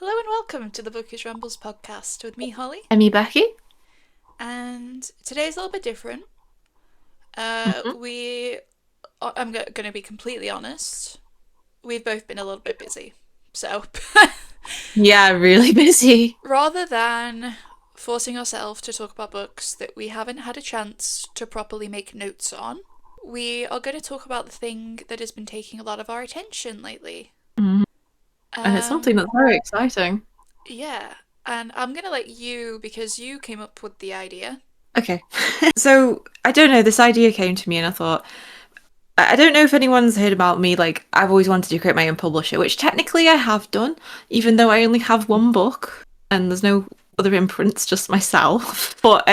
Hello and welcome to the Bookish Rambles podcast with me, Holly. And me, Becky. And today's a little bit different. Hmm. I'm going to be completely honest. We've both been a little bit busy. So, Yeah, really busy. rather than forcing ourselves to talk about books that we haven't had a chance to properly make notes on, we are going to talk about the thing that has been taking a lot of our attention lately. Mhm. And it's something Um, that's very exciting. yeah, and I'm going to let you, because you came up with the idea. Okay. So, I don't know, this idea came to me and I thought, I don't know if anyone's heard about me. Like, I've always wanted to create my own publisher, which technically I have done, even though I only have one book and there's no other imprints, just myself. But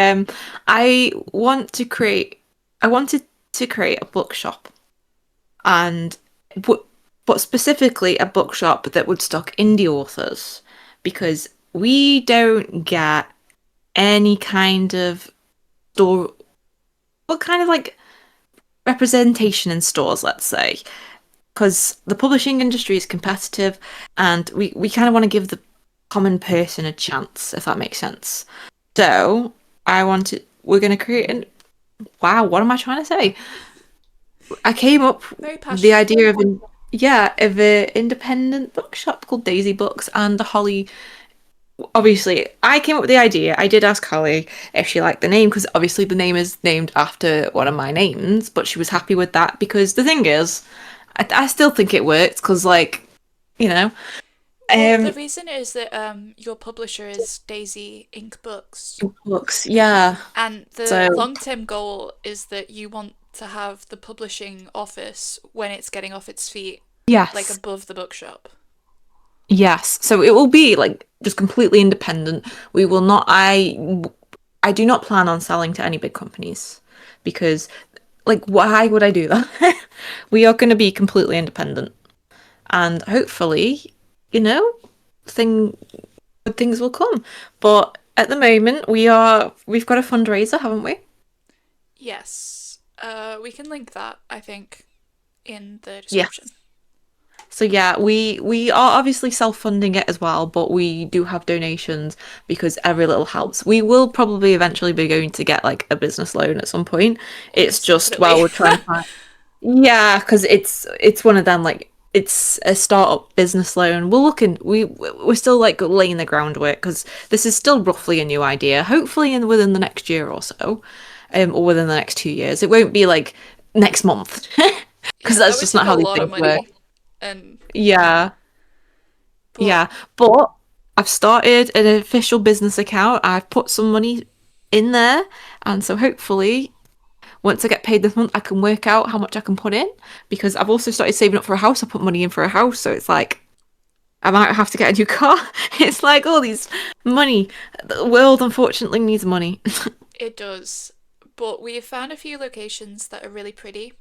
I want to create, I wanted to create a bookshop and but specifically a bookshop that would stock indie authors because we don't get any kind of store, well, kind of like representation in stores, let's say, because the publishing industry is competitive, and we kind of want to give the common person a chance, if that makes sense. So we're going to create an, wow, what am I trying to say? I came up Very with the passionate. idea of an, yeah, of an independent bookshop called Daisy Books, and the Holly. Obviously, I came up with the idea. I did ask Holly if she liked the name because obviously the name is named after one of my names, but she was happy with that because the thing is, I still think it works because, like, you know, Well, the um, reason is that your publisher is Daisy Ink Books, books, yeah. and the So long-term goal is that you want to have the publishing office when it's getting off its feet, like yes, above the bookshop. yes. So it will be like just completely independent. We will not. I do not plan on selling to any big companies because, like, why would I do that? We are going to be completely independent, and hopefully, you know, thing good things will come. But at the moment, we've got a fundraiser, haven't we? Yes, we can link that, I think, in the Yes. description. So yeah, we are obviously self-funding it as well, but we do have donations because every little helps. We will probably eventually be going to get like a business loan at some point. It's Yes, just, definitely. well, we're trying to find. Yeah, because it's one of them, like it's a startup business loan. We're still like laying the groundwork because this is still roughly a new idea. Hopefully in within the next year or so, or within the next 2 years. It won't be like next month because Yeah, that that's would just take not a how these lot of things work. money, and Yeah, but yeah. But I've started an official business account. I've put some money in there, and so hopefully once I get paid this month, I can work out how much I can put in because I've also started saving up for a house. I put money in for a house, so it's like I might have to get a new car. It's like all these money. The world unfortunately needs money. it does. But we have found a few locations that are really pretty.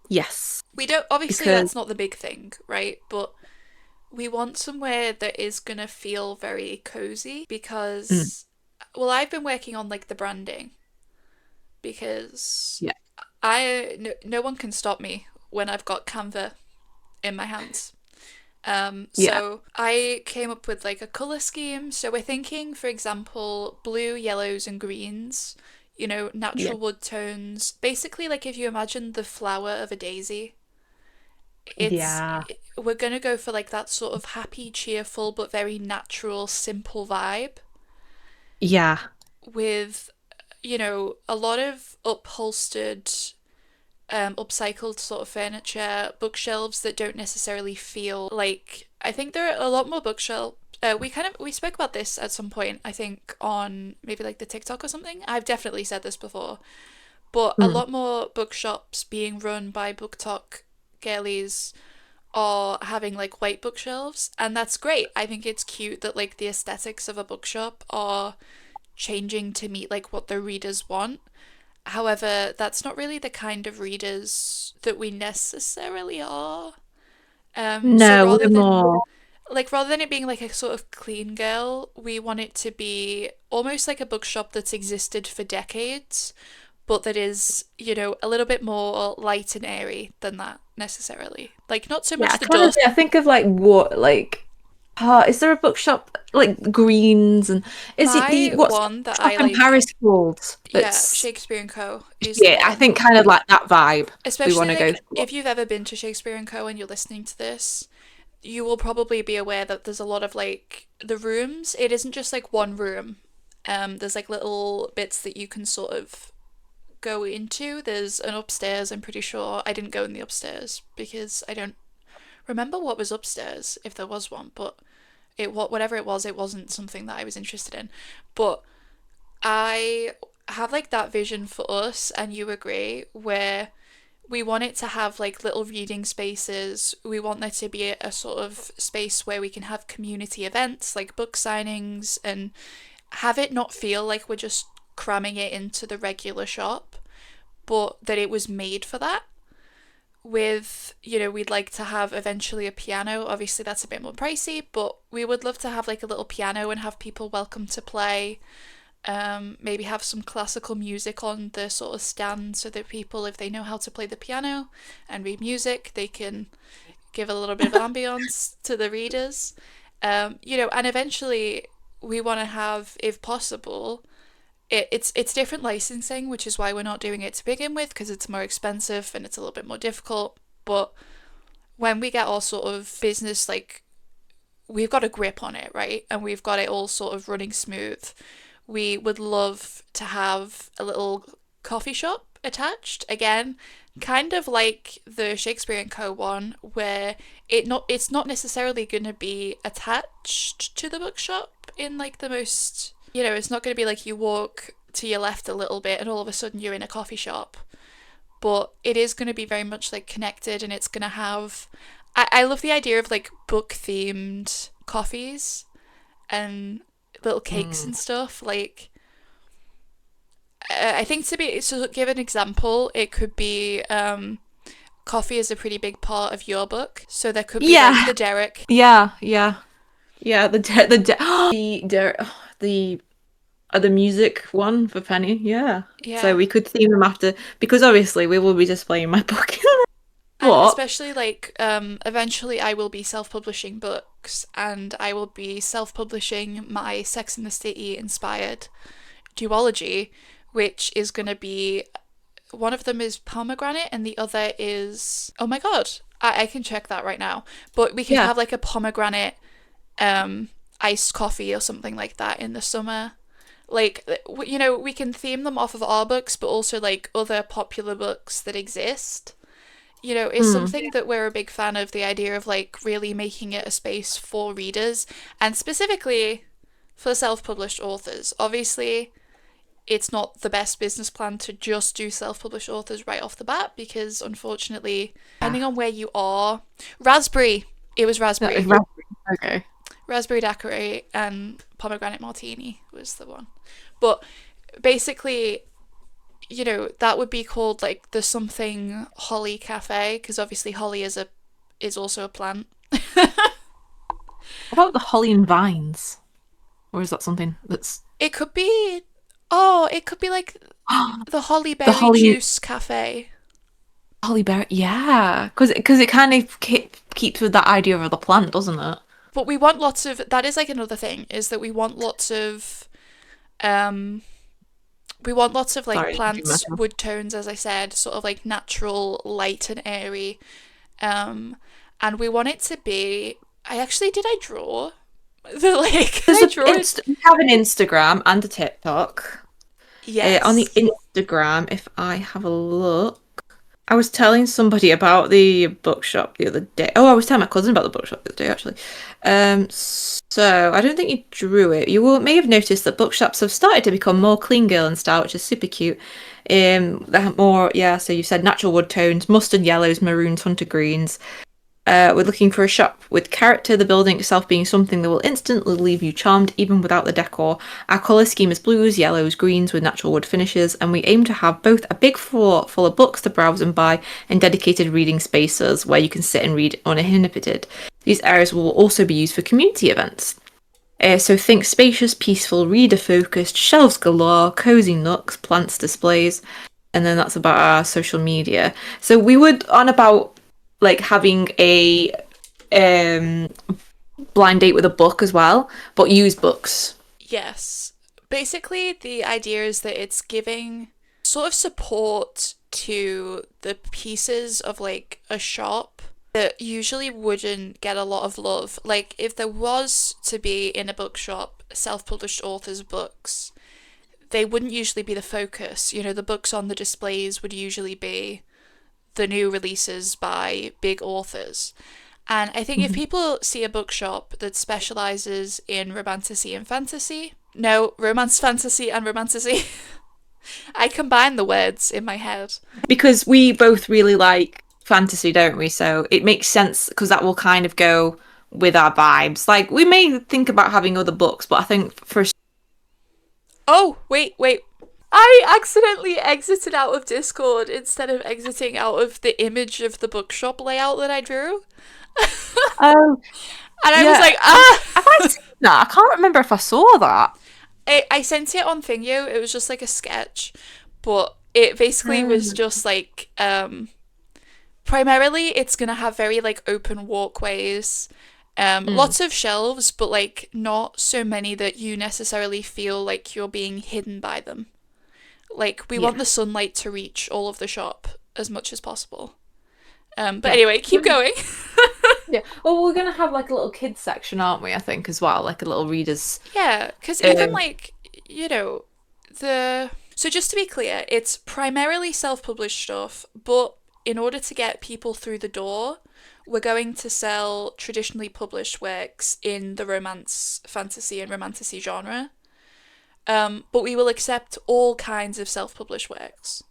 Yes, We don't, obviously, because that's not the big thing, right? But we want somewhere that is gonna feel very cozy mm, because, well, I've been working on like the branding because yeah, no one can stop me when I've got Canva in my hands. yeah, So I came up with like a color scheme. So we're thinking, for example, blue, yellows, and greens. You know, yeah, natural wood tones. Basically, like if you imagine the flower of a daisy, it's yeah, we're gonna go for like that sort of happy, cheerful, but very natural, simple vibe yeah, with, you know, a lot of upholstered, upcycled sort of furniture, bookshelves that don't necessarily feel like. I think there are a lot more bookshelves. We spoke about this at some point. I think on maybe like the TikTok or something. I've definitely said this before, but a mm, lot more bookshops being run by BookTok girlies are having like white bookshelves, and that's great. I think it's cute that like the aesthetics of a bookshop are changing to meet like what the readers want. However, that's not really the kind of readers that we necessarily are. So no, we're more. rather than it being like a sort of clean girl, we want it to be almost like a bookshop that's existed for decades, but that is, you know, a little bit more light and airy than that necessarily. Like not so Yeah, much I the kind of dust. I think of like what like. Is there a bookshop like Greens and is it the My what's the one that shop I in like, Paris called? yeah, That's Shakespeare and Co. is the yeah, I one. think kind of like that vibe we want Especially to go like for. if you've ever been to Shakespeare and Co. and you're listening to this, you will probably be aware that there's a lot of like the rooms. It isn't just like one room. There's like little bits that you can sort of go into. There's an upstairs. I'm pretty sure I didn't go in the upstairs because I don't remember what was upstairs if there was one. But whatever it was, it wasn't something that I was interested in. But I have like that vision for us, and you agree, where we want it to have like little reading spaces. We want there to be a sort of space where we can have community events like book signings and have it not feel like we're just cramming it into the regular shop, but that it was made for that. With, we'd like to have eventually a piano. Obviously, that's a bit more pricey, but we would love to have like a little piano and have people welcome to play. Maybe have some classical music on the sort of stand so that people, if they know how to play the piano and read music, they can give a little bit of ambience to the readers. And eventually we want to have, if possible, it's different licensing, which is why we're not doing it to begin with because it's more expensive and it's a little bit more difficult. But when we get our sort of business, like we've got a grip on it, right? And we've got it all sort of running smooth. We would love to have a little coffee shop attached. Again, kind of like the Shakespeare and Co. one, where it's not necessarily going to be attached to the bookshop in like the most, it's not going to be like you walk to your left a little bit and all of a sudden you're in a coffee shop. But it is going to be very much like connected, and it's going to have. I love the idea of like book themed coffees and little cakes Mm. and stuff. Like, I think to give an example, it could be coffee is a pretty big part of your book, so there could be like Yeah, the Derek. yeah. Yeah, the the music one for Penny. Yeah. So Yeah. we could theme them after because obviously we will be displaying my book in there. And But especially like eventually I will be self-publishing books, and I will be self-publishing my Sex and the City inspired duology, which is going to be, one of them is pomegranate and the other is, oh my god, I can check that right now. But we could yeah. have like a pomegranate iced coffee or something like that in the summer. Like, we can theme them off of our books, but also like other popular books that exist. Is Mm. something that we're a big fan of, the idea of like really making it a space for readers and specifically for self-published authors. Obviously, it's not the best business plan to just do self-published authors right off the bat because unfortunately, Yeah. depending on where you are, raspberry, it was That is raspberry. raspberry. Okay. Raspberry daiquiri and pomegranate martini was the one. But basically, that would be called like the something holly cafe because obviously holly is also a plant. What about the holly and vines? Or is that something that's It could be, oh, it could be like the holly the berry holly juice cafe. holly berry? Yeah, because it kind of keeps with that idea of the plant, doesn't it? But we want lots of, that is like another thing, is that um we want lots of like Sorry, I didn't plants, matter. wood tones, as I said, sort of like natural, light and airy. Um and we want it to be, did I draw the like did There's I a draw it? we have an Instagram and a TikTok. On the Yes. Instagram, if I have a look, I was telling somebody about the bookshop the other day. Oh, I was telling my cousin about the bookshop the other day, actually. So I don't think you drew it. May have noticed that bookshops have started to become more clean girl in style, which is super cute. They're more, yeah. So you said natural wood tones, mustard yellows, maroons, hunter greens. We're looking for a shop with character, the building itself being something that will instantly leave you charmed even without the decor. Our colour scheme is blues, yellows, greens with natural wood finishes, and we aim to have both a big floor full of books to browse and buy and dedicated reading spaces where you can sit and read uninhibited. These areas will also be used for community events. So think spacious, peaceful, reader-focused, shelves galore, cozy nooks, plants displays, and then that's about our social media. So we would on about like having a um blind date with a book as well, but use books. Yes. Basically, the idea is that it's giving sort of support to the pieces of like a shop that usually wouldn't get a lot of love. Like, if there was to be in a bookshop self published authors' books, they wouldn't usually be the focus. You know, the books on the displays would usually be the new releases by big authors. And I think if Mhm. people see a bookshop that specializes in romantasy and fantasy, no, romance, fantasy, and romantasy, I combine the words in my head. Because we both really like fantasy, don't we? So it makes sense because that will kind of go with our vibes. Like we may think about having other books, but I think for Oh, wait, wait. I accidentally exited out of Discord instead of exiting out of the image of the bookshop layout that I drew. oh And I was yeah, like, ah! have I seen that? I can't remember if I saw that. I sent it on Thingo. It was just like a sketch. But it basically was Mm. just like, primarily it's going to have very like open walkways. Mm. Lots of shelves, but like not so many that you necessarily feel like you're being hidden by them. Like, we want Yeah, the sunlight to reach all of the shop as much as possible. But yeah. anyway, keep going. Yeah. Well, we're gonna have like a little kids section, aren't we? I think as well, like a little readers. Yeah, because even Um, like, you know, the. So just to be clear, it's primarily self published stuff, but in order to get people through the door, we're going to sell traditionally published works in the romance, fantasy, and romantasy genre. But we will accept all kinds of self published works.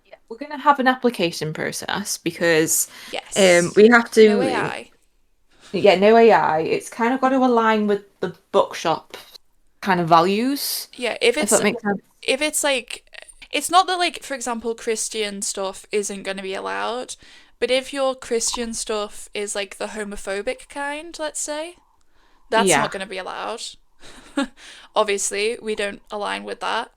yeah, we're gonna have an application process because Yes. we have No to. AI. Yeah, no AI. It's kind of got to align with the bookshop kind of values, Yeah, if that makes sense. if it's like, it's not that like, for example, Christian stuff isn't going to be allowed, but if your Christian stuff is like the homophobic kind, let's say, that's not Yeah. going to be allowed. Obviously, we don't align with that.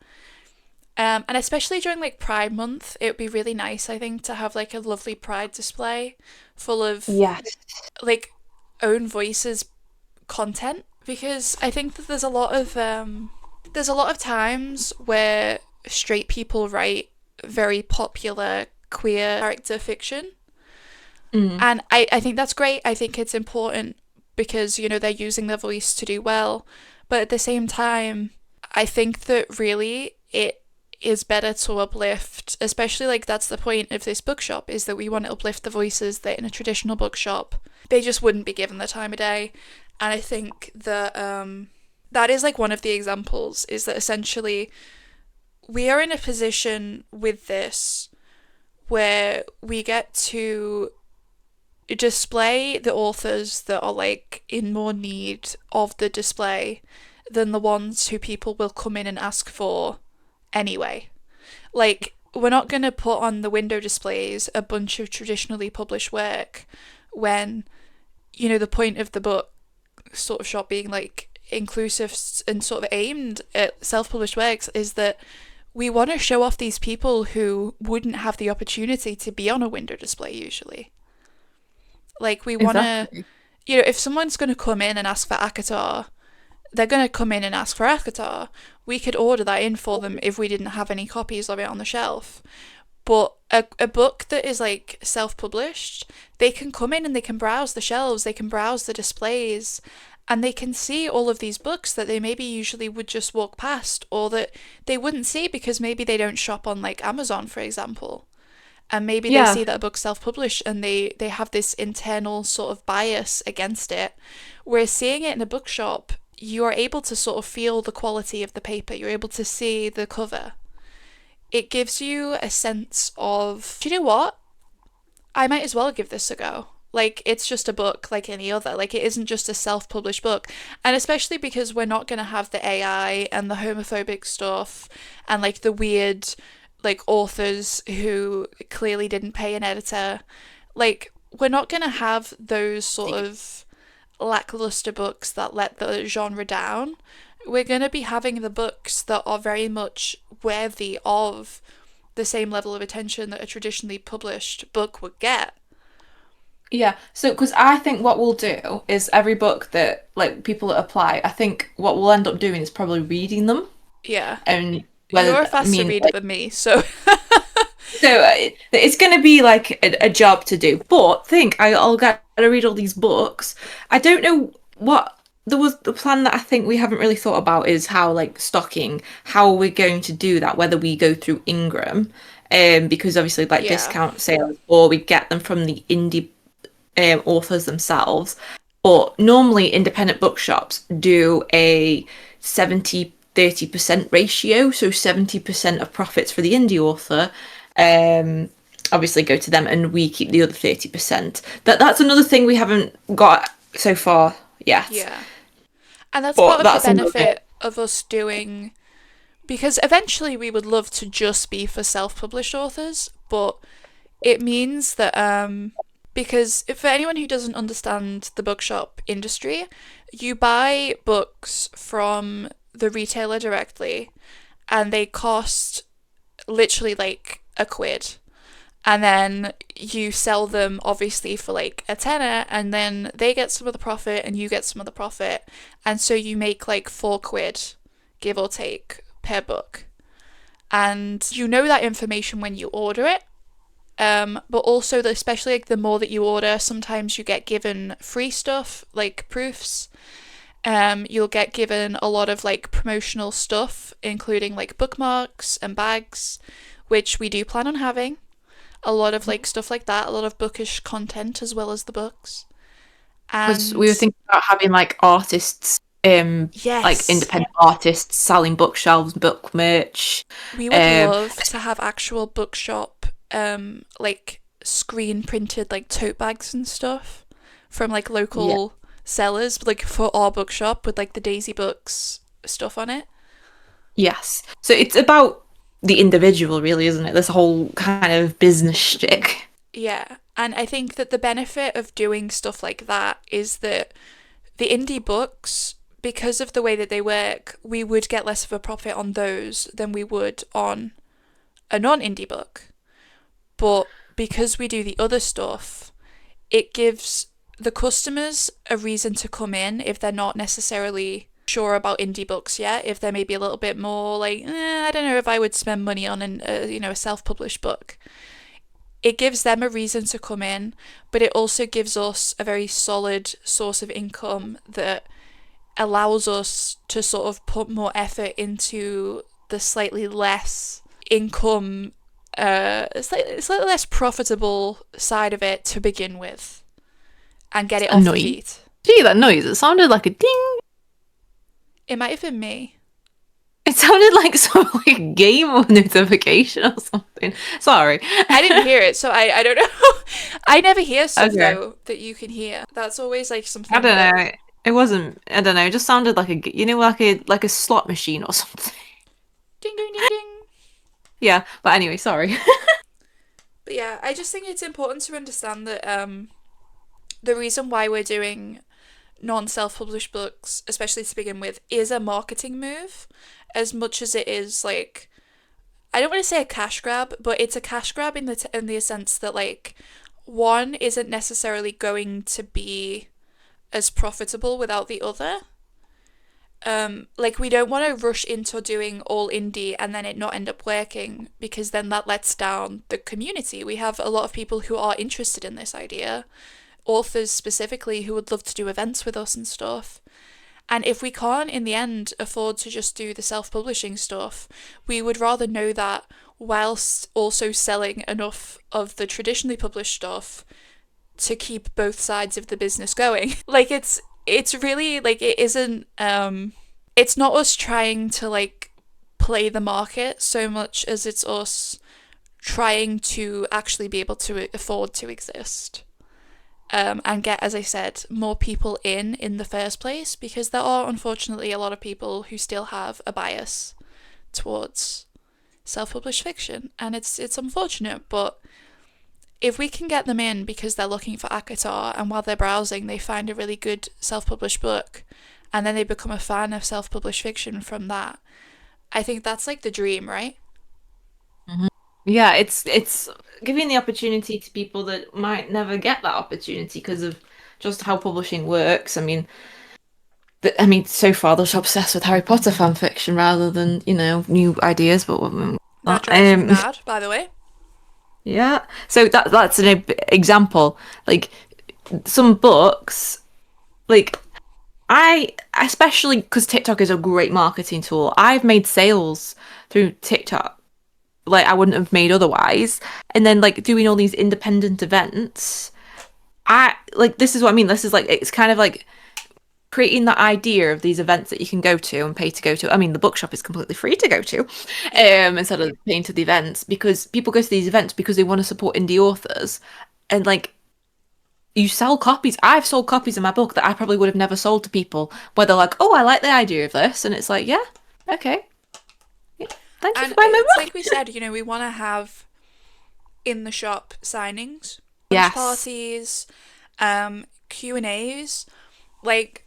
And especially during like Pride Month, it would be really nice, I think, to have like a lovely Pride display full of Yes. like own voices content, because I think that there's a lot of times where straight people write very popular queer character fiction, Mm. and I think that's great. I think it's important because, you know, they're using their voice to do well, but at the same time, I think that really it is better to uplift, especially like that's the point of this bookshop, is that we want to uplift the voices that in a traditional bookshop they just wouldn't be given the time of day. And I think that that is like one of the examples, is that essentially we are in a position with this where we get to display the authors that are like in more need of the display than the ones who people will come in and ask for anyway. Like, we're not going to put on the window displays a bunch of traditionally published work when, you know, the point of the book sort of shop being like inclusive and sort of aimed at self-published works is that we want to show off these people who wouldn't have the opportunity to be on a window display usually. Like, we want to, Exactly. you know, if someone's going to come in and ask for Akatar, they're going to come in and ask for Akatar. We could order that in for them if we didn't have any copies of it on the shelf. But a book that is like self published, they can come in and they can browse the shelves, they can browse the displays, and they can see all of these books that they maybe usually would just walk past, or that they wouldn't see because maybe they don't shop on like Amazon, for example. And maybe they Yeah. see that a book's self published and they have this internal sort of bias against it. Whereas seeing it in a bookshop, you are able to sort of feel the quality of the paper, you're able to see the cover. It gives you a sense of, do you know what? I might as well give this a go. Like, it's just a book like any other. Like, it isn't just a self published book. And especially because we're not going to have the AI and the homophobic stuff and like the weird, like, authors who clearly didn't pay an editor. Like, we're not going to have those sort of lackluster books that let the genre down. We're going to be having the books that are very much worthy of the same level of attention that a traditionally published book would get. Yeah, so because I think what we'll do is every book that like people that apply, I think what we'll end up doing is probably reading them Yeah. and You're whether a I faster mean reader like than me, so so it's going to be like a job to do. But think I'll get to read all these books. I don't know what there was the plan that I think we haven't really thought about is how like stocking, how we're going to do that, whether we go through Ingram, because obviously like yeah. discount sales, or we get them from the indie authors themselves. But normally, independent bookshops do a 70-30% ratio. So 70% of profits for the indie author obviously go to them, and we keep the other 30%. That's another thing we haven't got so far yet. Yeah. And that's part But of the that's another. benefit of us doing, because eventually we would love to just be for self-published authors, but it means that because for anyone who doesn't understand the bookshop industry, you buy books from the retailer directly and they cost literally like a quid, and then you sell them obviously for like a tenner, and then they get some of the profit and you get some of the profit, and so you make like 4 quid, give or take, per book. And you know that information when you order it. But also, especially like the more that you order, sometimes you get given free stuff like proofs. You'll get given a lot of like promotional stuff, including like bookmarks and bags, which we do plan on having. A lot of like stuff like that, a lot of bookish content as well as the books. Because we were And thinking about having like artists, like yes, independent artists selling bookshelves, book merch. we would Um, love to have actual bookshop, like screen printed like tote bags and stuff from like yeah. local sellers, like for our bookshop with like the Daisy Books stuff on it. Yes. So it's about the individual, really, isn't it? This whole kind of business shtick. Yeah. And I think that the benefit of doing stuff like that is that the indie books, because of the way that they work, we would get less of a profit on those than we would on a non indie book. But because we do the other stuff, it gives the customers a reason to come in if they're not necessarily sure about indie books yet. If they're maybe a little bit more like, I don't know if I would spend money on a self-published book. It gives them a reason to come in, but it also gives us a very solid source of income that allows us to sort of put more effort into the slightly less income, slightly less profitable side of it to begin with, and get It's it off the annoying. feet. Gee, that noise. It sounded like a ding. It might have been me. It sounded like some like game or notification or something. Sorry. I didn't hear it, so I don't know. I never hear stuff Okay. though that you can hear. That's always like I something don't that know. It wasn't. I don't know. It just sounded like like a slot machine or something. ding ding ding ding. Yeah. But anyway, sorry. But yeah, I just think it's important to understand that the reason why we're doing non self published books, especially to begin with, is a marketing move as much as it is like, I don't want to say a cash grab, but it's a cash grab in in the sense that like one isn't necessarily going to be as profitable without the other. Like we don't want to rush into doing all indie and then it not end up working, because then that lets down the community. We have a lot of people who are interested in this idea, authors specifically who would love to do events with us and stuff. And if we can't in the end afford to just do the self-publishing stuff, we would rather know that whilst also selling enough of the traditionally published stuff to keep both sides of the business going. Like it's really like it isn't it's not us trying to like play the market so much as it's us trying to actually be able to afford to exist. And get, as I said, more people in the first place, because there are unfortunately a lot of people who still have a bias towards self-published fiction, and it's unfortunate. But if we can get them in because they're looking for ACOTAR, and while they're browsing they find a really good self-published book, and then they become a fan of self-published fiction from that, I think that's like the dream, right? Mhm. Yeah, it's giving the opportunity to people that might never get that opportunity because of just how publishing works. I mean, so far they're just obsessed with Harry Potter fan fiction rather than, new ideas. But That drives me mad, by the way. yeah. So that's an example. Like some books, like I especially because TikTok is a great marketing tool. I've made sales through TikTok like I wouldn't have made otherwise. And then like doing all these independent events, I like this is what I mean. This is like it's kind of like creating that idea of these events that you can go to and pay to go to. I mean, the bookshop is completely free to go to, Yeah. instead of paying to the events because people go to these events because they want to support indie authors, and like you sell copies. I've sold copies of my book that I probably would have never sold to people where they're like, "Oh, I like the idea of this," and it's like, "Yeah, okay, yeah, thank you for And buying my it's like we book." said, we want to have in the shop signings, launch Yes. parties, Q&As. Like,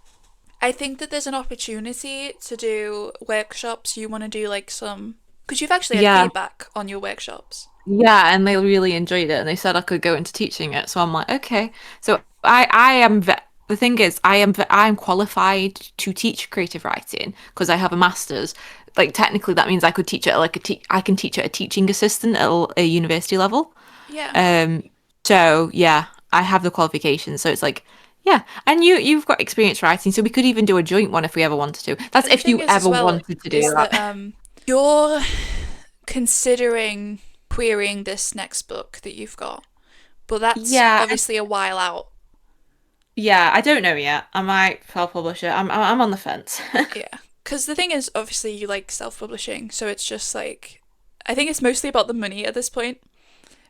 I think that there's an opportunity to do workshops. You want to do like some, because you've actually had Yeah. feedback on your workshops. Yeah, and they really enjoyed it, and they said I could go into teaching it. So I'm like, okay. So I am the thing is I'm qualified to teach creative writing because I have a master's. Like technically, that means I could teach it like I can teach at a teaching assistant at a university level. Yeah. Um, so yeah, I have the qualifications. So it's like, yeah, and you've got experience writing, so we could even do a joint one if we ever wanted to. That's And the if thing you is, as ever well, wanted to do is that that. you're considering querying this next book that you've got, but that's Yeah, obviously a while out. yeah, I don't know yet. I might self-publish it. I'm on the fence. Yeah. Because the thing is, obviously, you like self publishing, so it's just like, I think it's mostly about the money at this point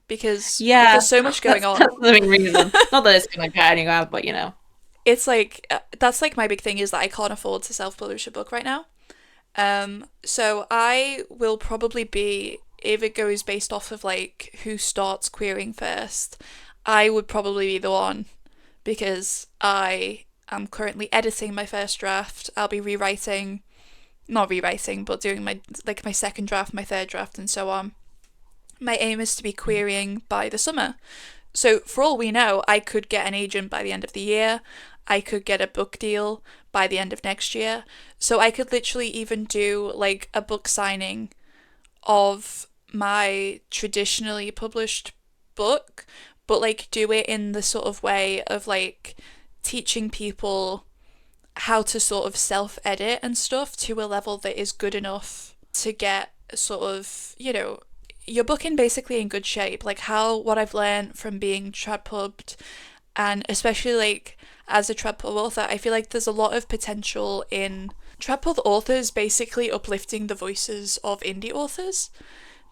because Yeah, there's so much going that's on. the main reason. Not that it's gonna go anywhere, but It's like, that's like my big thing is that I can't afford to self publish a book right now. So I will probably be, if it goes based off of like who starts querying first, I would probably be the one because I am currently editing my first draft. I'll be rewriting, not rewriting, but doing my second draft, my third draft, and so on. My aim is to be querying by the summer. So for all we know, I could get an agent by the end of the year. I could get a book deal by the end of next year. So I could literally even do like a book signing of my traditionally published book, but like do it in the sort of way of like teaching people how to sort of self edit and stuff to a level that is good enough to get sort of, your booking basically in good shape. Like how what I've learned from being tradpubbed and especially like as a tradpub author, I feel like there's a lot of potential in tradpub authors basically uplifting the voices of indie authors.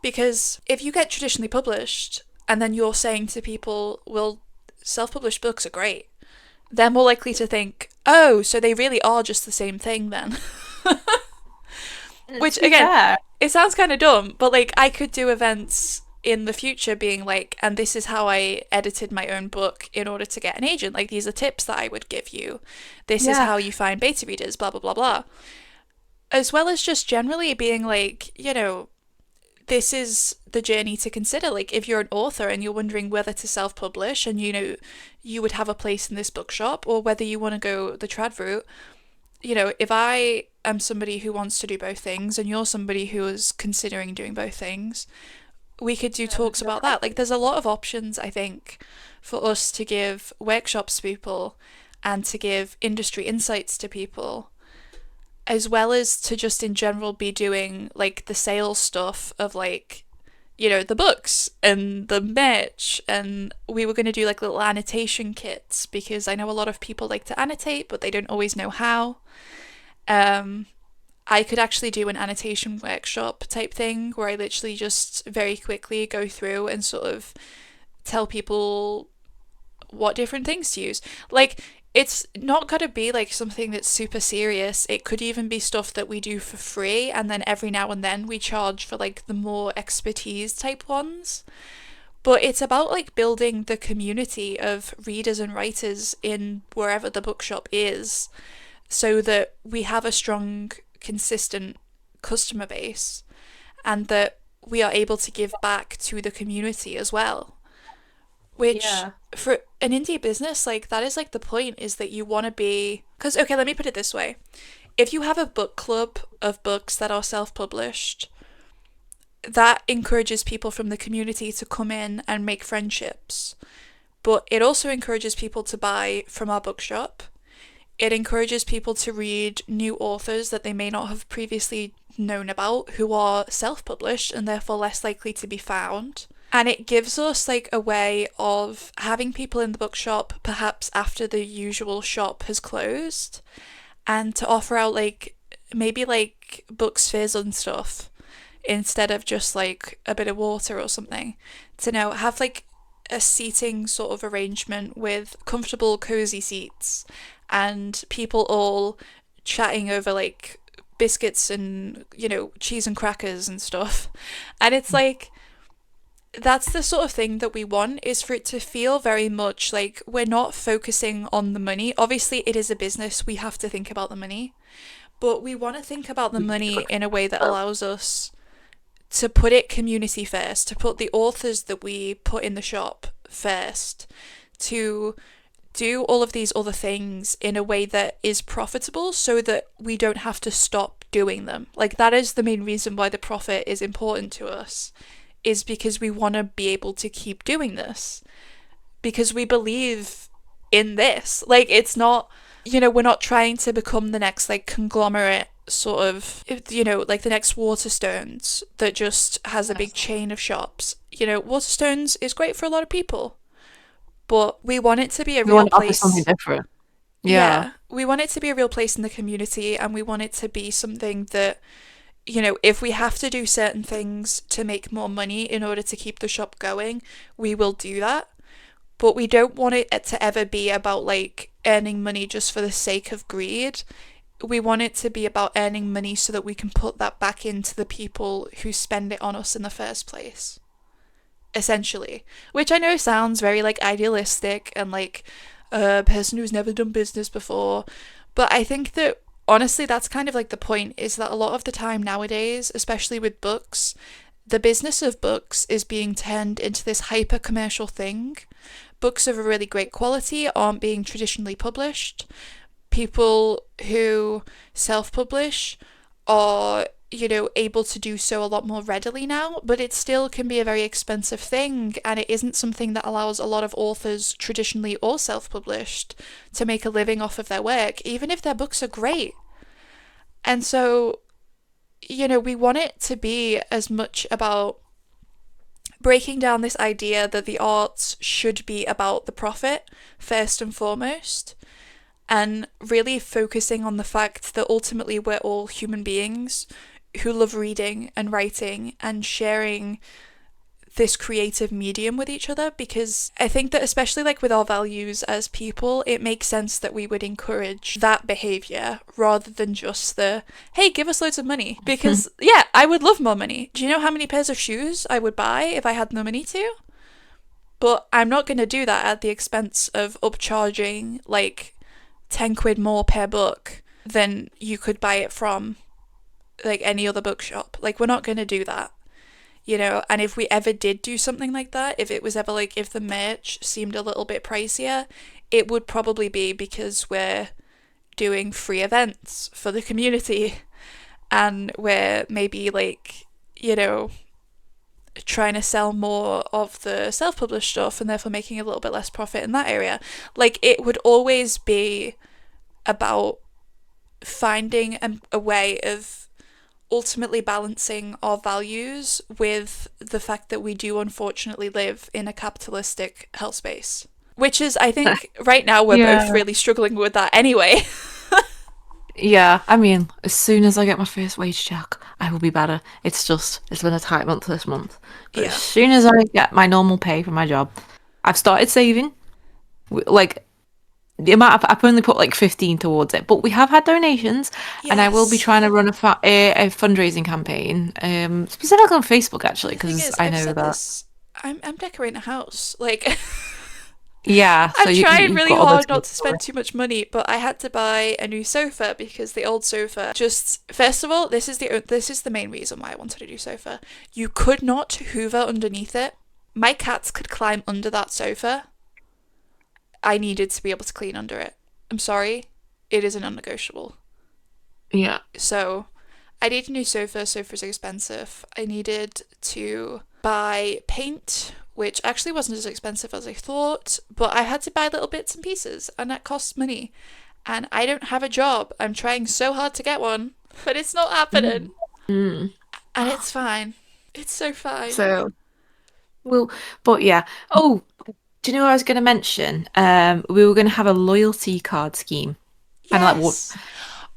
Because if you get traditionally published and then you're saying to people, well, self published books are great, they're more likely to think, oh, so they really are just the same thing then. to Which, be again, fair, it sounds kind of dumb, but like I could do events in the future being like, and this is how I edited my own book in order to get an agent. Like, these are tips that I would give you. This is yeah, how you find beta readers, blah, blah, blah, blah. As well as just generally being like, this is the journey to consider. Like, if you're an author and you're wondering whether to self publish and you would have a place in this bookshop, or whether you want to go the trad route, if I am somebody who wants to do both things and you're somebody who is considering doing both things, we could do talks about that. Like, there's a lot of options, I think, for us to give workshops to people and to give industry insights to people, as well as to just in general be doing like the sales stuff of like, the books and the merch. And we were going to do like little annotation kits because I know a lot of people like to annotate, but they don't always know how. Um, I could actually do an annotation workshop type thing where I literally just very quickly go through and sort of tell people what different things to use. Like, it's not got to be like something that's super serious. It could even be stuff that we do for free, and then every now and then we charge for like the more expertise type ones. But it's about like building the community of readers and writers in wherever the bookshop is so that we have a strong, consistent customer base and that we are able to give back to the community as well. Which Yeah. for an indie business, like that is like the point is that you want to be. Because, okay, let me put it this way. If you have a book club of books that are self published, that encourages people from the community to come in and make friendships. But it also encourages people to buy from our bookshop. It encourages people to read new authors that they may not have previously known about who are self published and therefore less likely to be found. And it gives us like a way of having people in the bookshop perhaps after the usual shop has closed and to offer out like maybe like books fizz and stuff instead of just like a bit of water or something. To now have like a seating sort of arrangement with comfortable, cozy seats and people all chatting over like biscuits and, cheese and crackers and stuff. And it's like, that's the sort of thing that we want is for it to feel very much like we're not focusing on the money. Obviously, it is a business, we have to think about the money, but we want to think about the money in a way that allows us to put it community first, to put the authors that we put in the shop first, to do all of these other things in a way that is profitable so that we don't have to stop doing them. Like, that is the main reason why the profit is important to us, is because we want to be able to keep doing this. Because we believe in this. Like, it's not, we're not trying to become the next, like, conglomerate sort of, like the next Waterstones that just has a big chain of shops. Waterstones is great for a lot of people, but we want it to be a We real want to offer something place. different. Yeah. Yeah, we want it to be a real place in the community, and we want it to be something that, if we have to do certain things to make more money in order to keep the shop going, we will do that. But we don't want it to ever be about like earning money just for the sake of greed. We want it to be about earning money so that we can put that back into the people who spend it on us in the first place. Essentially. Which I know sounds very like idealistic and like a person who's never done business before. But I think that honestly that's kind of like the point, is that a lot of the time nowadays, especially with books, the business of books is being turned into this hyper commercial thing. Books of a really great quality aren't being traditionally published. People who self publish are, able to do so a lot more readily now, but it still can be a very expensive thing, and it isn't something that allows a lot of authors, traditionally or self published, to make a living off of their work, even if their books are great. And so, we want it to be as much about breaking down this idea that the arts should be about the profit first and foremost, and really focusing on the fact that ultimately we're all human beings who love reading and writing and sharing this creative medium with each other, because I think that especially like with our values as people, it makes sense that we would encourage that behavior rather than just the hey, give us loads of money, because yeah, I would love more money. Do you know how many pairs of shoes I would buy if I had the money to? But I'm not going to do that at the expense of upcharging like 10 quid more per book than you could buy it from like any other bookshop. Like, we're not going to do that. And if we ever did do something like that, if it was ever like, if the merch seemed a little bit pricier, it would probably be because we're doing free events for the community and we're maybe like, trying to sell more of the self-published stuff and therefore making a little bit less profit in that area. Like, it would always be about finding a way of ultimately balancing our values with the fact that we do unfortunately live in a capitalistic hellspace. Which is, I think, right now we're both Yeah. really struggling with that anyway. Yeah, I mean, as soon as I get my first wage check, I will be better. It's been a tight month this month. But as Yeah. soon as I get my normal pay from my job, I've started saving. Like, the amount I've only put like 15 towards it, but we have had donations, and I will be Yes. trying to run a fundraising campaign, specifically on Facebook actually, The thing because is, I I've know said that. this. I'm decorating a house. Like, Yeah, so I'm trying you've really got other hard to not look to spend forward too much money, but I had to buy a new sofa because the old sofa just first of all, this is the main reason why I wanted a new sofa. You could not hoover underneath it. My cats could climb under that sofa. I needed to be able to clean under it. I'm sorry. It is a non-negotiable. to. Yeah. So, I need a new sofa. Sofa's expensive. I needed to buy paint, which actually wasn't as expensive as I thought, but I had to buy little bits and pieces, and that costs money. And I don't have a job. I'm trying so hard to get one, but it's not happening. Mm. Mm. And it's fine. It's so fine. So, well, but yeah. Oh, do you know what I was going to mention? We were going to have a loyalty card scheme. And like what? Yes.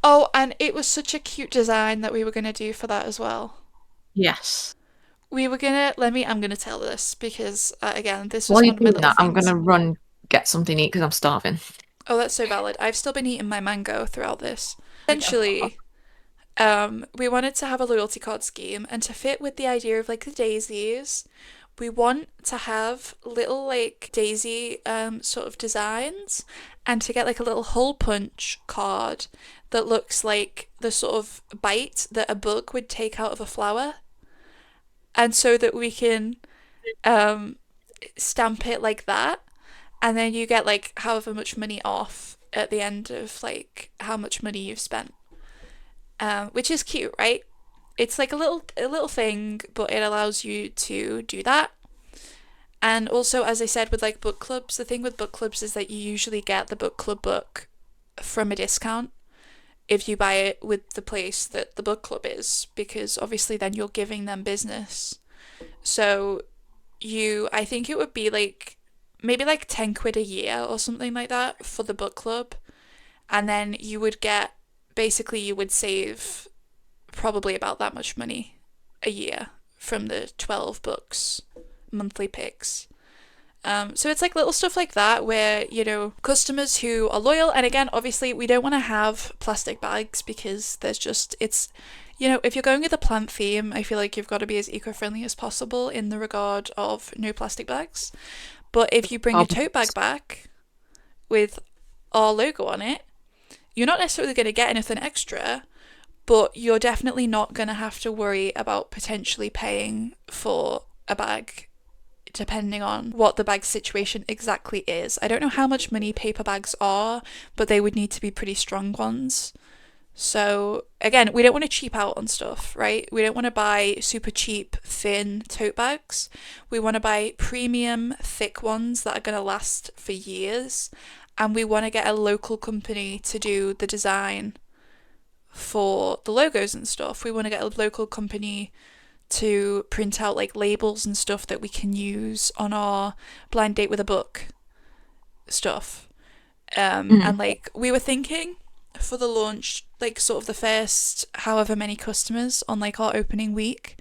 Oh, and it was such a cute design that we were going to do for that as well. Yes. We were I'm gonna tell this because, again, this was While you're one of my doing little that, I'm going things. to run get something to eat because I'm starving. Oh, that's so valid. I've still been eating my mango throughout this. Yeah. Essentially, we wanted to have a loyalty card scheme, and to fit with the idea of like the daisies, we want to have little like daisy sort of designs, and to get like a little hole punch card that looks like the sort of bite that a bug would take out of a flower, and so that we can um, stamp it like that, and then you get like however much money off at the end of like how much money you've spent, which is cute, right? It's like a little thing, but it allows you to do that. And also, as I said, with like book clubs, the thing with book clubs is that you usually get the book club book from a discount if you buy it with the place that the book club is, because obviously then you're giving them business. So I think it would be like maybe like 10 quid a year or something like that for the book club. And then you would save probably about that much money a year from the 12 books, monthly picks. So it's like little stuff like that where, customers who are loyal, and again, obviously, we don't want to have plastic bags because if you're going with a plant theme, I feel like you've got to be as eco-friendly as possible in the regard of no plastic bags. But if you bring a Um, tote bag back with our logo on it, you're not necessarily going to get anything extra, but you're definitely not going to have to worry about potentially paying for a bag depending on what the bag situation exactly is. I don't know how much money paper bags are, but they would need to be pretty strong ones. So, again, we don't want to cheap out on stuff, right? We don't want to buy super cheap, thin tote bags. We want to buy premium, thick ones that are going to last for years. And we want to get a local company to do the design for the logos and stuff. We want to get a local company to print out like labels and stuff that we can use on our blind date with a book stuff. And mm, like we were thinking for the launch, like sort of the first however many customers on like our opening week,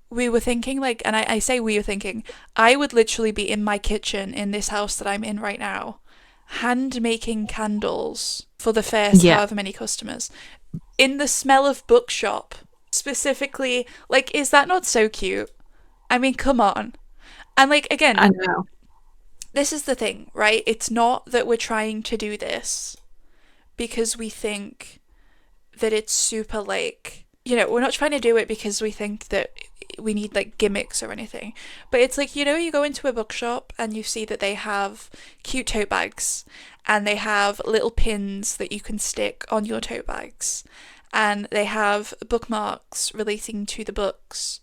we were thinking like, and I say we were thinking, I would literally be in my kitchen in this house that I'm in right now, hand making candles for the first yeah, however many customers in the smell of Bookshop. Specifically, like, is that not so cute? I mean, come on. And like, again, I know. this is the thing, right? It's not that we're trying to do this because we think that it's super like, we're not trying to do it because we think that we need like gimmicks or anything. But it's like, you go into a bookshop and you see that they have cute tote bags and they have little pins that you can stick on your tote bags and they have bookmarks relating to the books.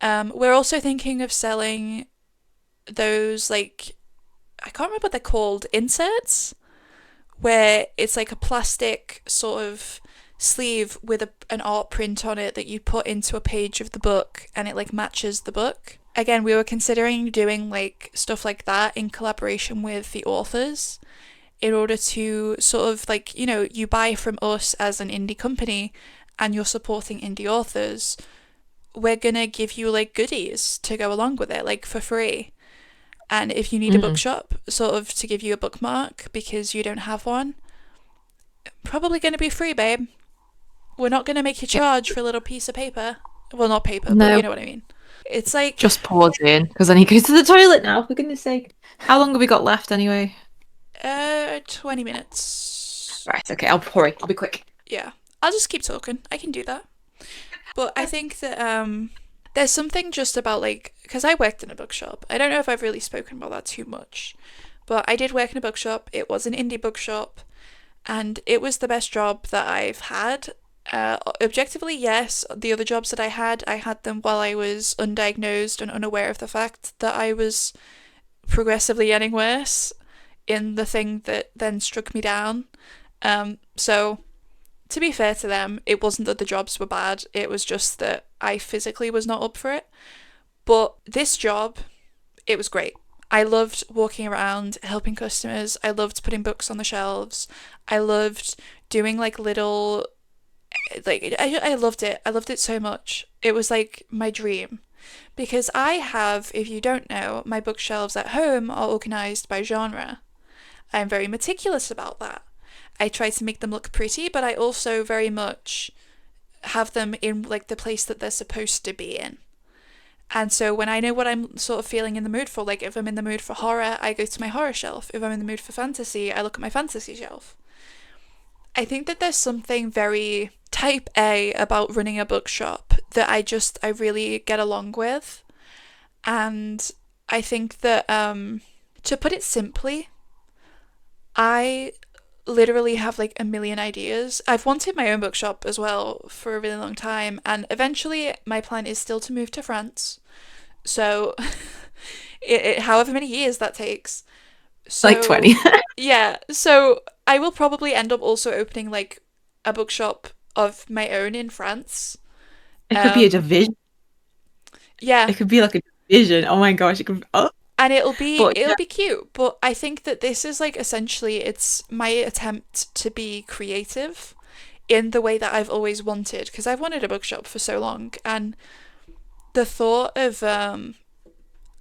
We're also thinking of selling those like, I can't remember what they're called, inserts, where it's like a plastic sort of sleeve with an art print on it that you put into a page of the book and it like matches the book. Again, we were considering doing like stuff like that in collaboration with the authors in order to sort of like, you buy from us as an indie company and you're supporting indie authors. We're gonna give you like goodies to go along with it, like for free. And if you need a Mm, bookshop, sort of to give you a bookmark because you don't have one, probably going to be free, babe. We're not going to make you yeah. charge for a little piece of paper. Well, not paper, but you No, know what I mean. It's like Just pause in because I need to go to the toilet now, for goodness sake. How long have we got left anyway? 20 minutes. Right, okay, I'll hurry. I'll be quick. Yeah. I'll just keep talking. I can do that. But I think that there's something just about like because I worked in a bookshop. I don't know if I've really spoken about that too much, but I did work in a bookshop. It was an indie bookshop, and it was the best job that I've had. Objectively, yes. The other jobs that I had them while I was undiagnosed and unaware of the fact that I was progressively getting worse in the thing that then struck me down. So to be fair to them, it wasn't that the jobs were bad, it was just that I physically was not up for it. But this job, it was great. I loved walking around, helping customers. I loved putting books on the shelves. I loved doing like little, like, I loved it. I loved it so much. It was like my dream. Because I have, if you don't know, my bookshelves at home are organised by genre. I'm very meticulous about that. I try to make them look pretty, but I also very much have them in like the place that they're supposed to be in. And so when I know what I'm sort of feeling in the mood for, like if I'm in the mood for horror, I go to my horror shelf. If I'm in the mood for fantasy, I look at my fantasy shelf. I think that there's something very type A about running a bookshop that I really get along with. And I think that to put it simply, I literally have like a million ideas. I've wanted my own bookshop as well for a really long time, and eventually my plan is still to move to France. So, however many years that takes. Like So, 20. yeah, so I will probably end up also opening like a bookshop of my own in France. It could be a Um, division. yeah, It could be like a division. Oh my gosh, it could. Oh, and but it'll yeah. be cute, but I think that this is like essentially it's my attempt to be creative in the way that I've always wanted because I've wanted a bookshop for so long, and the thought of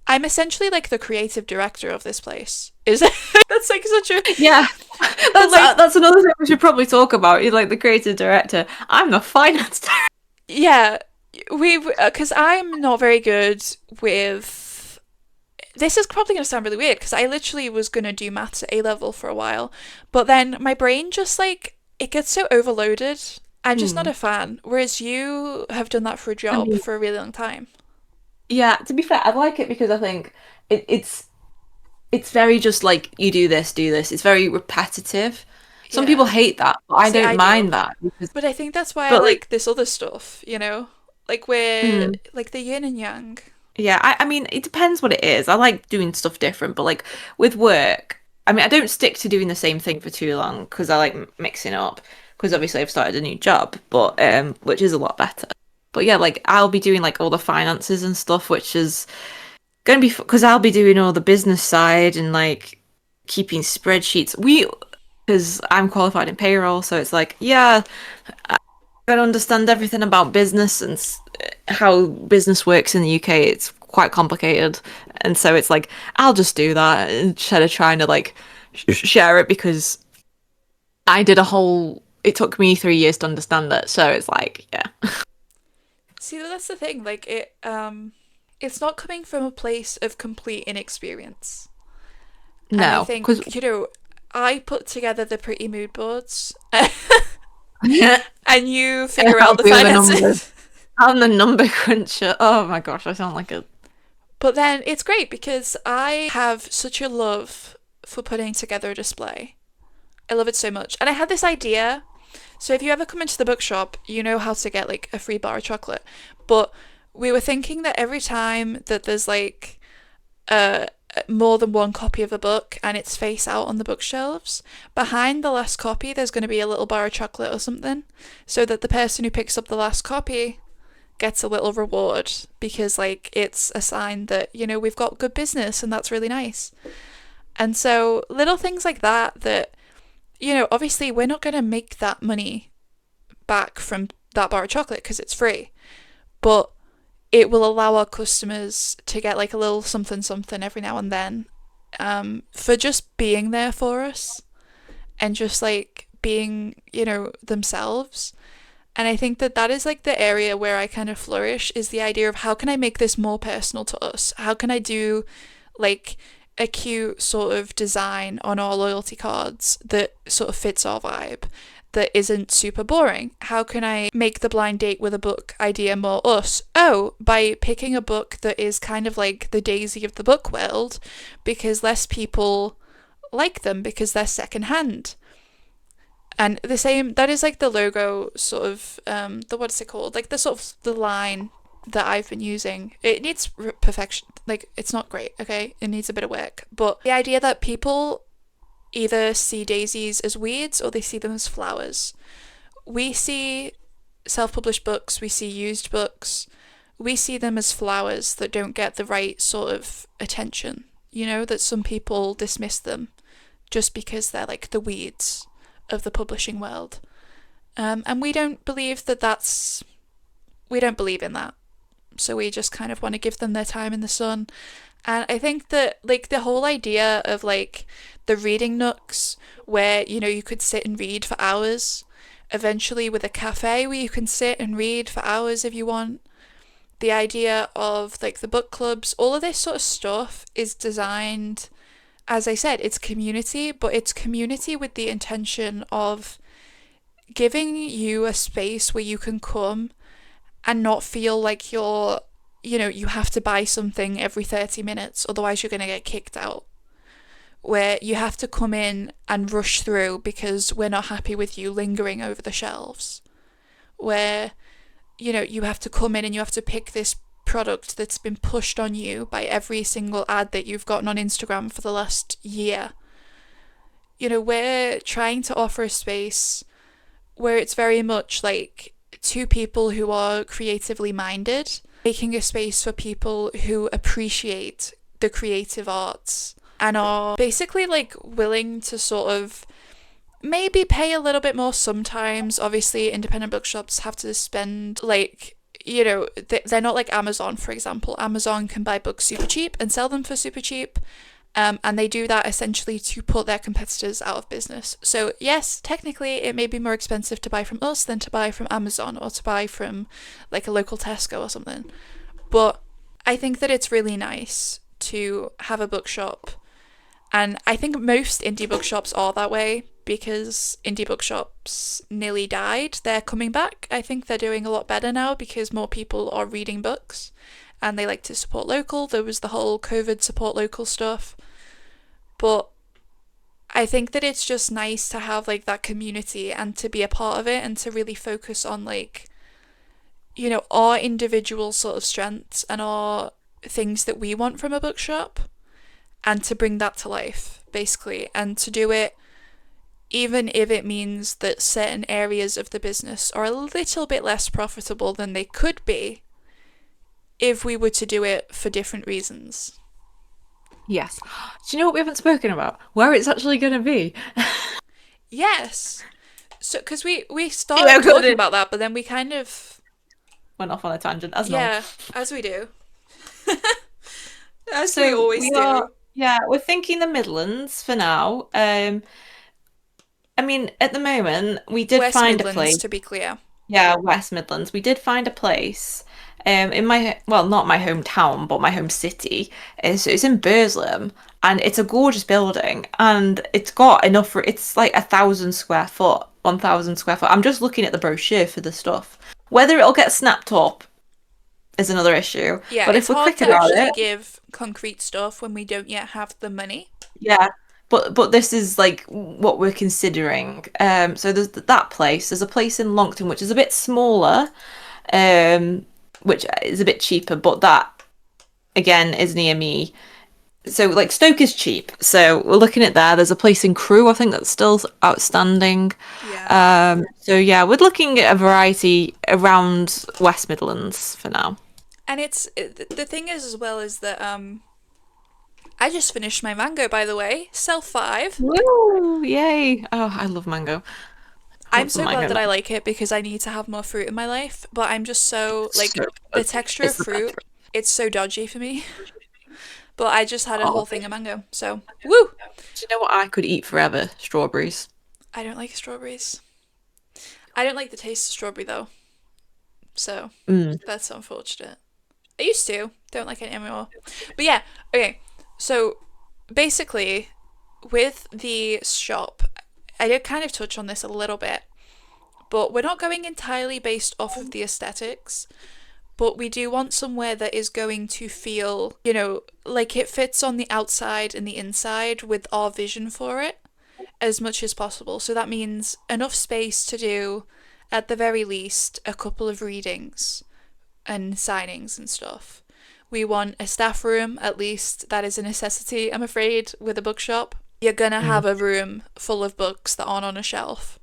I'm essentially like the creative director of this place. Is that's like such a Yeah, but like that's another thing we should probably talk about. You're like the creative director. I'm the finance director. yeah, we because I'm not very good with this is probably going to sound really weird because I literally was going to do maths at A level for a while, but then my brain just like it gets so overloaded. I'm just not Hmm. a fan. Whereas you have done that for a I job mean, for a really long time. yeah. To be fair, I like it because I think it's very just like you do this. It's very repetitive. Some people Yeah. hate that, but I See, don't I do. mind that because, But I think that's why I but like, like this other stuff, you know? Like we're mm, like the yin and yang. yeah. I mean, it depends what it is. I like doing stuff different, but like with work, I mean, I don't stick to doing the same thing for too long because I like mixing up. Because obviously I've started a new job, but which is a lot better. But yeah, like I'll be doing like all the finances and stuff, which is going to be because I'll be doing all the business side and like keeping spreadsheets. Because I'm qualified in payroll, so it's like, yeah, I don't understand everything about business and how business works in the UK. It's quite complicated, and so it's like I'll just do that instead of trying to like share it because I did a whole. It took me 3 years to understand it, so it's like, yeah, See, that's the thing. Like it's not coming from a place of complete inexperience. And I no, because think, you know, I put together the pretty mood boards yeah, and you I figure out help the you with the numbers. finances. I'm the number cruncher. Oh my gosh, I sound like a But then it's great because I have such a love for putting together a display. I love it so much. And I had this idea. So if you ever come into the bookshop, you know how to get like a free bar of chocolate. But we were thinking that every time that there's like uh more than one copy of a book and it's face out on the bookshelves, behind the last copy there's going to be a little bar of chocolate or something so that the person who picks up the last copy gets a little reward because like it's a sign that, you know, we've got good business and that's really nice. And so little things like that that, you know, obviously we're not going to make that money back from that bar of chocolate because it's free, but it will allow our customers to get like a little something something every now and then for just being there for us and just like being, you know, themselves. And I think that that is like the area where I kind of flourish, is the idea of how can I make this more personal to us? How can I do like a cute sort of design on our loyalty cards that sort of fits our vibe, that isn't super boring? How can I make the blind date with a book idea more us? Oh, by picking a book that is kind of like the Daisy of the book world, because less people like them because they're secondhand. And the same, that is like the logo sort of, the what's it called? Like the sort of the line that I've been using. It needs perfection. Like, it's not great, okay? It needs a bit of work. But the idea that people either see daisies as weeds or they see them as flowers. We see self published books, we see used books, we see them as flowers that don't get the right sort of attention. You know, that some people dismiss them just because they're like the weeds of the publishing world. And we don't believe that that's. We don't believe in that. So we just kind of want to give them their time in the sun. And I think that, like, the whole idea of, like, the reading nooks where, you know, you could sit and read for hours, eventually with a cafe where you can sit and read for hours if you want. The idea of, like, the book clubs, all of this sort of stuff is designed, as I said, it's community, but it's community with the intention of giving you a space where you can come and not feel like you're, you know, you have to buy something every 30 minutes, otherwise you're going to get kicked out. Where you have to come in and rush through because we're not happy with you lingering over the shelves. Where, you know, you have to come in and you have to pick this product that's been pushed on you by every single ad that you've gotten on Instagram for the last year. You know, we're trying to offer a space where it's very much like two people who are creatively minded, making a space for people who appreciate the creative arts and are basically like willing to sort of maybe pay a little bit more sometimes. Obviously, independent bookshops have to spend, like, you know, they're not like Amazon, for example. Amazon can buy books super cheap and sell them for super cheap. And they do that essentially to put their competitors out of business. So yes, technically it may be more expensive to buy from us than to buy from Amazon or to buy from like a local Tesco or something. But I think that it's really nice to have a bookshop. And I think most indie bookshops are that way because indie bookshops nearly died. They're coming back. I think they're doing a lot better now because more people are reading books and they like to support local. There was the whole COVID support local stuff. But I think that it's just nice to have like that community and to be a part of it and to really focus on, like, you know, our individual sort of strengths and our things that we want from a bookshop and to bring that to life, basically, and to do it even if it means that certain areas of the business are a little bit less profitable than they could be if we were to do it for different reasons. Yes. Do you know what we haven't spoken about? Where it's actually going to be? Yes. So, because we Yeah, started good. talking about that, but then we kind of, Went off on a tangent, as normal. yeah, as we do. As we So always we do. are, yeah, we're thinking the Midlands for now. I mean, at the moment, we did West find a Midlands, place. to be clear. Yeah, West Midlands. We did find a place in my, well, not my hometown, but my home city. So it's in Burslem, and it's a gorgeous building, and it's got enough for, it's like 1,000 square foot, 1,000 square foot. I'm just looking at the brochure for the stuff. Whether it'll get snapped up is another issue, Yeah, but it's if we're hard quick to about actually it, give concrete stuff when we don't yet have the money. yeah. But this is like what we're considering. So there's that place. There's a place in Longton which is a bit smaller, which is a bit cheaper, but that again is near me. So like Stoke is cheap. So we're looking at there. There's a place in Crewe, I think that's still outstanding. Yeah. So yeah, we're looking at a variety around West Midlands for now. And the thing is as well is that I just finished my mango, by the way. Self 5. Woo! Yay! Oh, I love mango. I I'm love some so glad mango that now. I like it because I need to have more fruit in my life, but I'm just so It's like so the good. texture of It's the best. fruit, it's so dodgy for me. But I just had a Oh, whole thing of mango. So, woo. do you know what I could eat forever? Strawberries. I don't like strawberries. I don't like the taste of strawberry though, so Mm. that's unfortunate. I used to, don't like it anymore. But yeah, okay. So basically, with the shop, I did kind of touch on this a little bit, but we're not going entirely based off of the aesthetics. But we do want somewhere that is going to feel, like it fits on the outside and the inside with our vision for it as much as possible. So that means enough space to do, at the very least, a couple of readings and signings and stuff. We want a staff room, at least. That is a necessity, I'm afraid, with a bookshop. You're gonna Mm. have a room full of books that aren't on a shelf.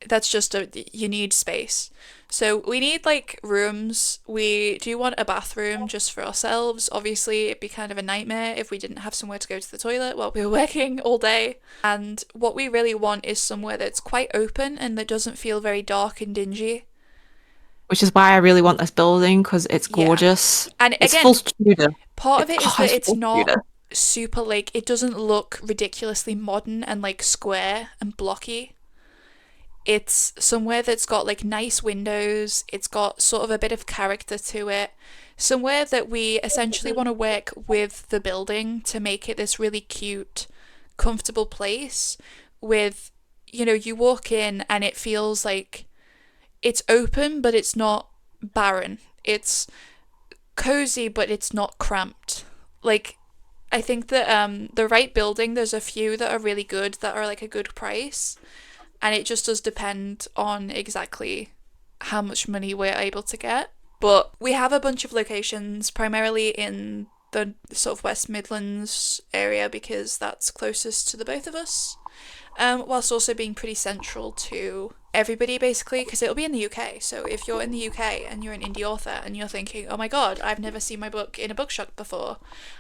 That's just you need space. So we need like rooms. We do want a bathroom just for ourselves. Obviously, it'd be kind of a nightmare if we didn't have somewhere to go to the toilet while we were working all day. And what we really want is somewhere that's quite open and that doesn't feel very dark and dingy. Which is why I really want this building because it's Yeah. gorgeous. And It's full again, Tudor. part of it is that It's it's full not Tudor. super like it doesn't look ridiculously modern and like square and blocky. It's somewhere that's got like nice windows, it's got sort of a bit of character to it. Somewhere that we essentially want to work with the building to make it this really cute, comfortable place with, you walk in and it feels like it's open, but it's not barren. It's cozy, but it's not cramped. Like, I think that the right building, there's a few that are really good that are like a good price, and it just does depend on exactly how much money we're able to get. But we have a bunch of locations, primarily in the sort of West Midlands area because that's closest to the both of us, whilst also being pretty central to everybody basically because it'll be in the UK. So if you're in the UK and you're an indie author and you're thinking, oh my god, I've never seen my book in a bookshop before,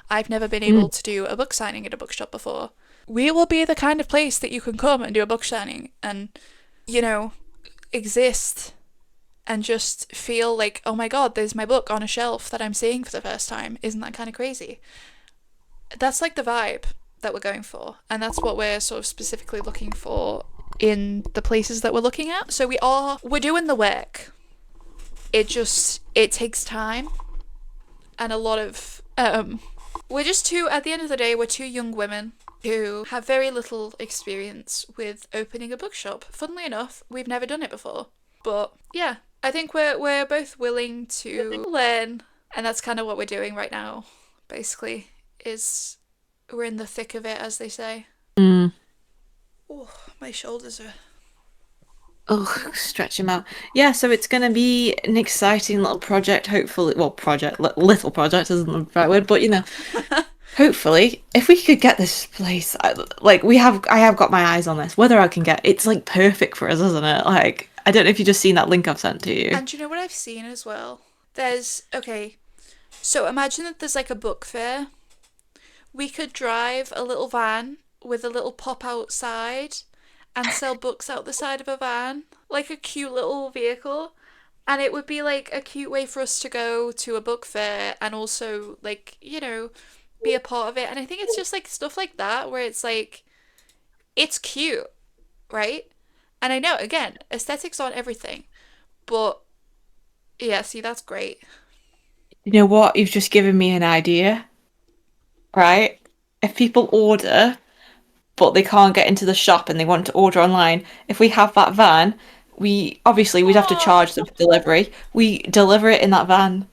I've never been able Mm. to do a book signing at a bookshop before, we will be the kind of place that you can come and do a book signing and, you know, exist and just feel like, oh my god, there's my book on a shelf that I'm seeing for the first time. Isn't that kind of crazy? That's like the vibe that we're going for, and that's what we're sort of specifically looking for in the places that we're looking at. So we're doing the work. It takes time and a lot of we're just two at the end of the day we're two young women who have very little experience with opening a bookshop. Funnily enough, we've never done it before. But yeah, I think we're both willing to learn, and that's kind of what we're doing right now. Basically, is we're in the thick of it, as they say. Mm. Oh, my shoulders are. Oh, stretch him out. Yeah, so it's going to be an exciting little project, hopefully. Well, little project isn't the right word, but hopefully, if we could get this place, I have got my eyes on this. Whether I can get, it's like perfect for us, isn't it? Like, I don't know if you just seen that link I've sent to you. And you know what I've seen as well? Okay, so imagine that there's like a book fair. We could drive a little van with a little pop outside and sell books out the side of a van, like a cute little vehicle. And it would be like a cute way for us to go to a book fair and also, like, be a part of it. And I think it's just like stuff like that where it's like, it's cute, right? And I know, again, aesthetics aren't everything, but yeah, see, that's great. You know what? You've just given me an idea, right? If people order, but they can't get into the shop and they want to order online, if we have that van, we'd have to Oh, charge them for delivery. We deliver it in that van.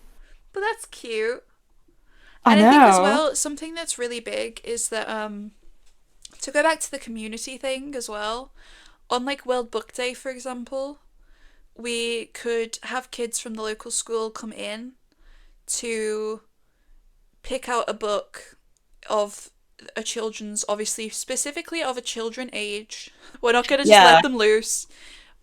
but that's cute. I And I think as know. well, something that's really big is that to go back to the community thing as well, on like World Book Day, for example, we could have kids from the local school come in to pick out a book of a children's, obviously specifically of a children age. We're not going to just Yeah. let them loose,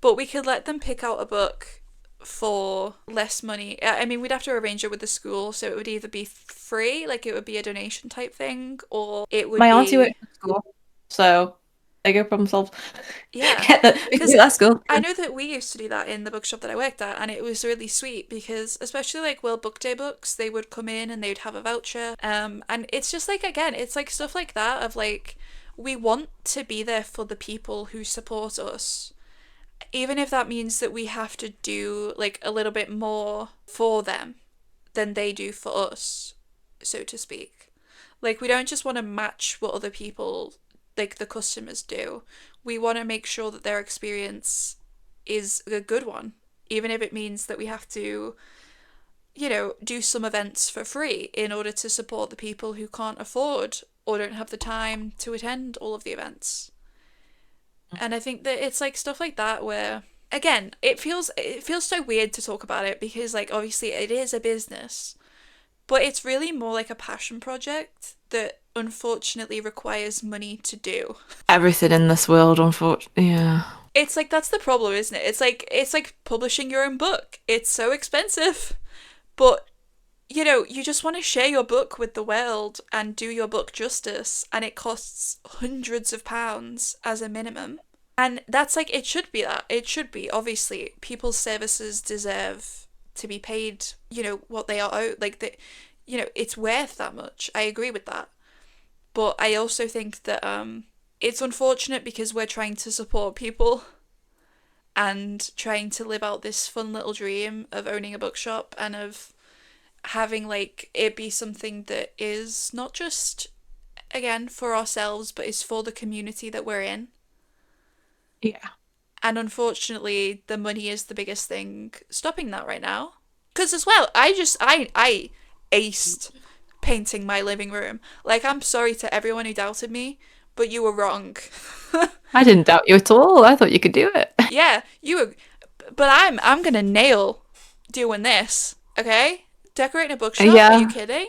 but we could let them pick out a book for less money. I mean, we'd have to arrange it with the school, so it would either be free, like it would be a donation type thing, or it would My auntie works be, at school, so there you go, problem solved. yeah. We can Because do that at school. I know that we used to do that in the bookshop that I worked at, and it was really sweet because, especially like World Book Day books, they would come in and they'd have a voucher. And it's just like, again, it's like stuff like that of like, we want to be there for the people who support us. even if that means that we have to do like a little bit more for them than they do for us, so to speak. Like, we don't just want to match what other people, like the customers, do. We want to make sure that their experience is a good one, even if it means that we have to, do some events for free in order to support the people who can't afford or don't have the time to attend all of the events. And I think that it's like stuff like that where, again, it feels so weird to talk about it because like obviously it is a business, but it's really more like a passion project that unfortunately requires money to do. Everything in this world, unfortunately. Yeah. It's like that's the problem, isn't it? It's like publishing your own book. It's so expensive. But you just want to share your book with the world and do your book justice, and it costs hundreds of pounds as a minimum. And that's like, it should be that. It should be. Obviously, people's services deserve to be paid, what they are owed. Like, it's worth that much. I agree with that. But I also think that it's unfortunate because we're trying to support people and trying to live out this fun little dream of owning a bookshop and of having like it be something that is not just again for ourselves but is for the community that we're in. Yeah. And unfortunately the money is the biggest thing stopping that right now. Because as well, I aced painting my living room. Like, I'm sorry to everyone who doubted me, but you were wrong. I didn't doubt you at all. I thought you could do it. Yeah, you were, but I'm gonna nail doing this. Okay, decorating a bookshop? Are you Yeah. kidding?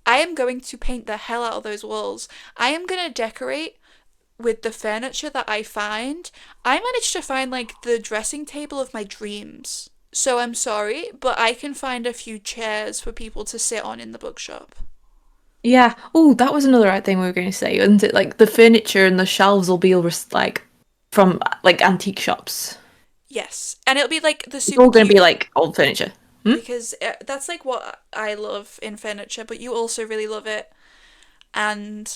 I am going to paint the hell out of those walls. I am gonna decorate with the furniture that I find. I managed to find like the dressing table of my dreams. So I'm sorry, but I can find a few chairs for people to sit on in the bookshop. Yeah. Oh, that was another right thing we were going to say, wasn't it? Like the furniture and the shelves will be like from like antique shops. Yes, and it'll be like the It's super all going to be cute like old furniture. Hmm? because that's like what I love in furniture, but you also really love it. And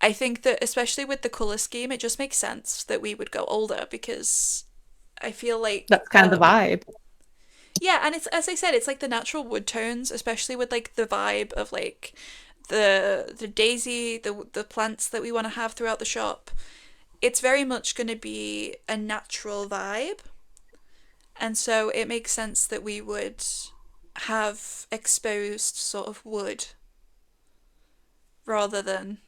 I think that especially with the color scheme, it just makes sense that we would go older because I feel like That's kind of the vibe. yeah, and it's as I said, it's like the natural wood tones, especially with like the vibe of like the daisy, the plants that we want to have throughout the shop. It's very much going to be a natural vibe. And so it makes sense that we would have exposed sort of wood rather than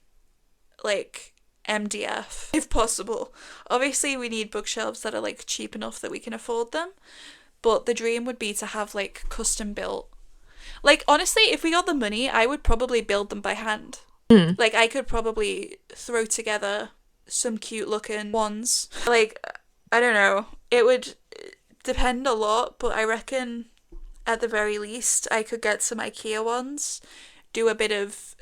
like MDF if possible. Obviously, we need bookshelves that are like cheap enough that we can afford them, but the dream would be to have like custom built. Like, honestly, if we got the money, I would probably build them by hand. Hmm. Like, I could probably throw together some cute looking ones. Like, I don't know. It would depend a lot, but I reckon at the very least I could get some IKEA ones, do a bit of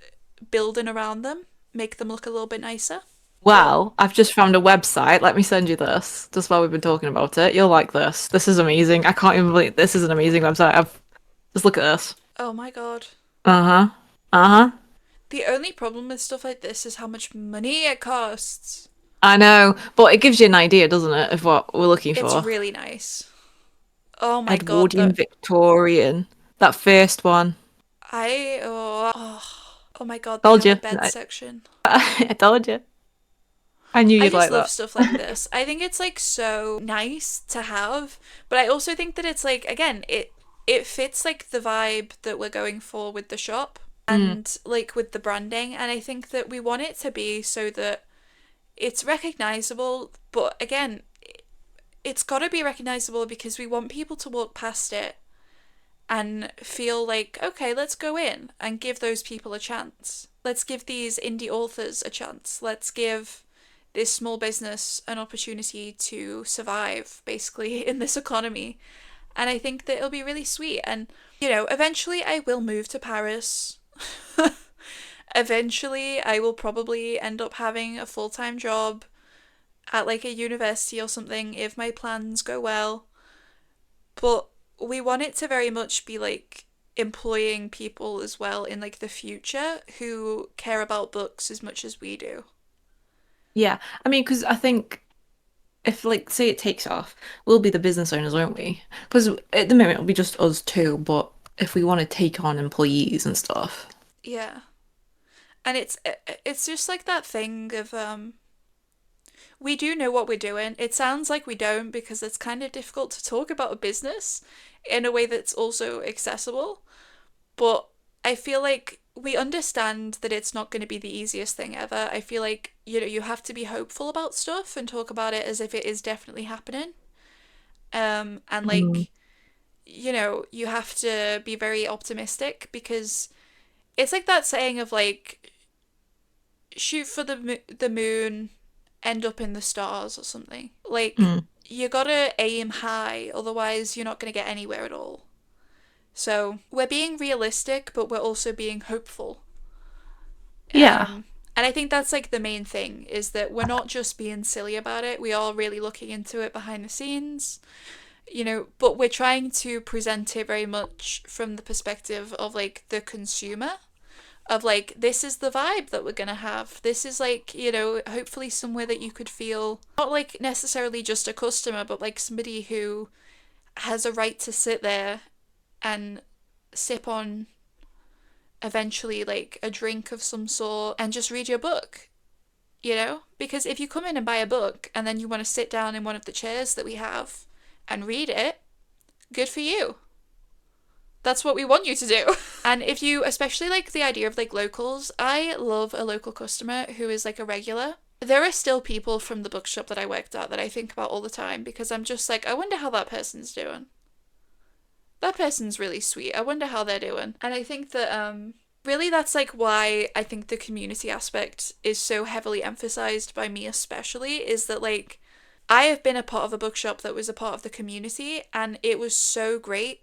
building around them, make them look a little bit nicer. But Well, I've just found a website. Let me send you this. Just while we've been talking about it, you'll like this. This is amazing. I can't even believe this is an amazing website. I've just look at this. oh my god. Uh-huh. Uh-huh. The only problem with stuff like this is how much money it costs. I know, but it gives you an idea, doesn't it, of what we're looking It's for. really nice. Oh my god, Edwardian Victorian. That first one. oh my god, they Told have a you. bed section. I told you. I knew I you'd just like love that. stuff like this. I think it's like so nice to have, but I also think that it's like again, it fits like the vibe that we're going for with the shop Mm. and like with the branding, and I think that we want it to be so that it's recognizable, but again, it's got to be recognizable because we want people to walk past it and feel like, okay, let's go in and give those people a chance. Let's give these indie authors a chance. Let's give this small business an opportunity to survive, basically, in this economy. And I think that it'll be really sweet. And, eventually I will move to Paris. Eventually I will probably end up having a full time job at like a university or something if my plans go well. But we want it to very much be like employing people as well in like the future who care about books as much as we do. Yeah. I mean, because I think if like say it takes off, we'll be the business owners, won't we? Because at the moment it'll be just us two, but if we want to take on employees and stuff. Yeah. And it's just like that thing of we do know what we're doing. It sounds like we don't because it's kind of difficult to talk about a business in a way that's also accessible. But I feel like we understand that it's not going to be the easiest thing ever. I feel like, you have to be hopeful about stuff and talk about it as if it is definitely happening. And Mm. like, you have to be very optimistic because it's like that saying of like, shoot for the moon, end up in the stars or something. Like, Mm. you gotta aim high, otherwise, you're not gonna get anywhere at all. So, we're being realistic, but we're also being hopeful. Yeah. And I think that's like the main thing is that we're not just being silly about it, we are really looking into it behind the scenes, but we're trying to present it very much from the perspective of like the consumer of like this is the vibe that we're gonna have. This is like, hopefully somewhere that you could feel not like necessarily just a customer, but like somebody who has a right to sit there and sip on eventually like a drink of some sort and just read your book. Because if you come in and buy a book and then you want to sit down in one of the chairs that we have and read it, good for you. That's what we want you to do. And if you especially like the idea of like locals, I love a local customer who is like a regular. There are still people from the bookshop that I worked at that I think about all the time because I'm just like, I wonder how that person's doing. That person's really sweet. I wonder how they're doing. And I think that really that's like why I think the community aspect is so heavily emphasized by me especially is that like I have been a part of a bookshop that was a part of the community and it was so great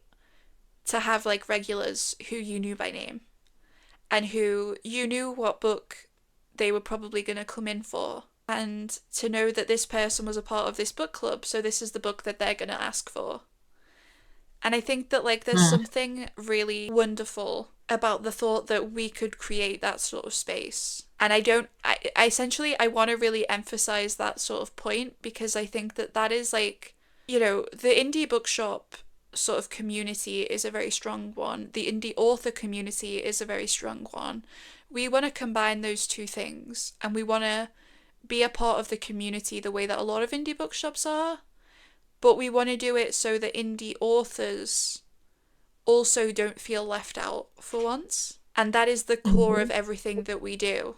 to have like regulars who you knew by name and who you knew what book they were probably going to come in for and to know that this person was a part of this book club, so this is the book that they're going to ask for. And I think that like there's Mm. something really wonderful about the thought that we could create that sort of space. And I essentially I want to really emphasize that sort of point because I think that that is like, the indie bookshop sort of community is a very strong one. The indie author community is a very strong one. We want to combine those two things and we want to be a part of the community the way that a lot of indie bookshops are, but we want to do it so that indie authors also don't feel left out for once. And that is the core of Mhm. everything that we do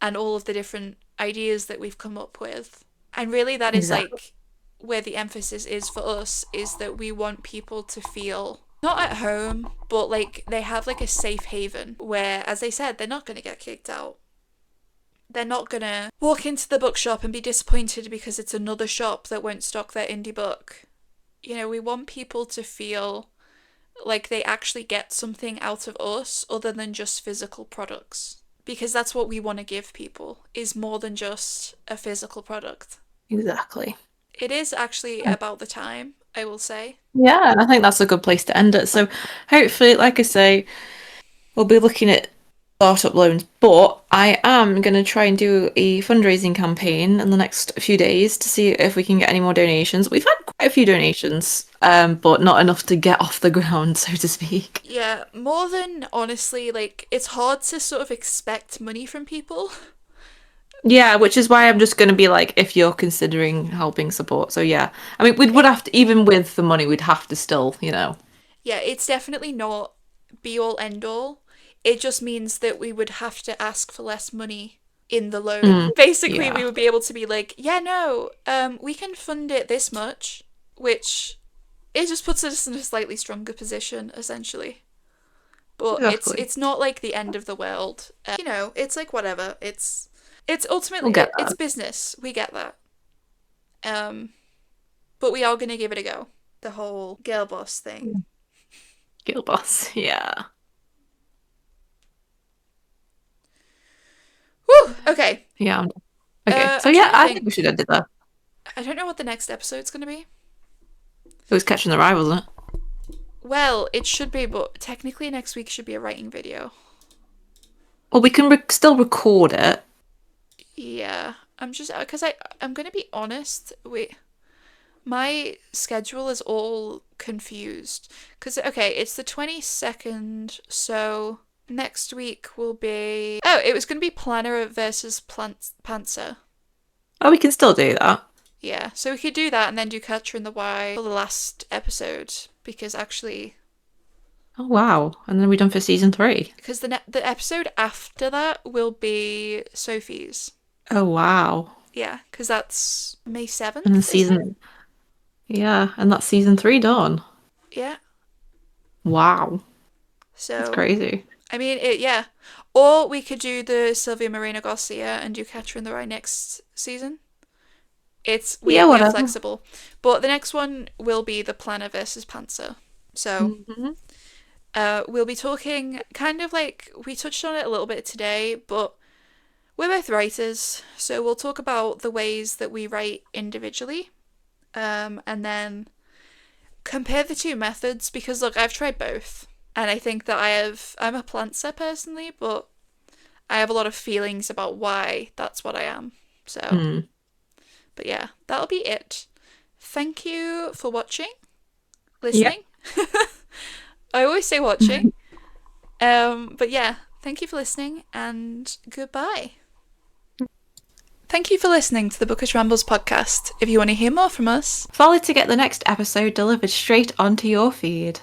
and all of the different ideas that we've come up with. And really, that is Exactly. like where the emphasis is for us is that we want people to feel not at home, but like they have like a safe haven where, as I said, they're not going to get kicked out. They're not going to walk into the bookshop and be disappointed because it's another shop that won't stock their indie book. We want people to feel like they actually get something out of us other than just physical products. Because that's what we want to give people is more than just a physical product. Exactly. It is actually about the time, I will say. Yeah, and I think that's a good place to end it. So hopefully, like I say, we'll be looking at startup loans, but I am going to try and do a fundraising campaign in the next few days to see if we can get any more donations. We've had quite a few donations, but not enough to get off the ground, so to speak. Yeah, more than honestly, like, it's hard to sort of expect money from people. Yeah, which is why I'm just going to be like, if you're considering helping support. So yeah, I mean, we would It, have to, even with the money, we'd have to still. yeah, it's definitely not be all end all. It just means that we would have to ask for less money in the loan. Mm, Basically, we yeah, would be able to be like, yeah, no, we can fund it this much, which it just puts us in a slightly stronger position, essentially. But it's exactly. it's not like the end of the world. It's like whatever. It's ultimately We'll get it's that. business. We get that. Um, but we are gonna give it a go. The whole girl boss thing. Guild boss. Yeah. Whew. Okay. Yeah. Okay. So I'm yeah, trying to I think we should think. end it there. I don't know what the next episode's gonna be. It was catching the rye, wasn't it? Well, it should be, but technically next week should be a writing video. Well, we can still record it. Yeah. I'm just because I'm gonna be honest. My schedule is all confused because okay, it's the 22nd, so next week will be it was gonna be Planner versus Panther. Oh, we can still do that. Yeah, so we could do that and then do Catcher in the Rye for the last episode because actually Oh, wow. And then we're done for season 3. because the episode after that will be Sophie's. Oh, wow. Yeah, because that's May And then 7th, isn't it? season, yeah, and that's season 3 done. Yeah. Wow. That's So, crazy. I mean, yeah. Or we could do the Sylvia Moreno Garcia and do Catcher in the Rye next season. Yeah, We are whatever. flexible. But the next one will be the Planner versus Panther. So, Hmm. we'll be talking kind of like we touched on it a little bit today, but we're both writers, so we'll talk about the ways that we write individually, and then compare the two methods because look, I've tried both, and I think that I'm a plantser personally, but I have a lot of feelings about why that's what I am. So, Mm. but yeah, that'll be it. Thank you for watching, Yeah. listening. I always say watching. But yeah, thank you for listening and goodbye. Thank you for listening to the Bookish Rambles podcast. If you want to hear more from us, Follow to get the next episode delivered straight onto your feed.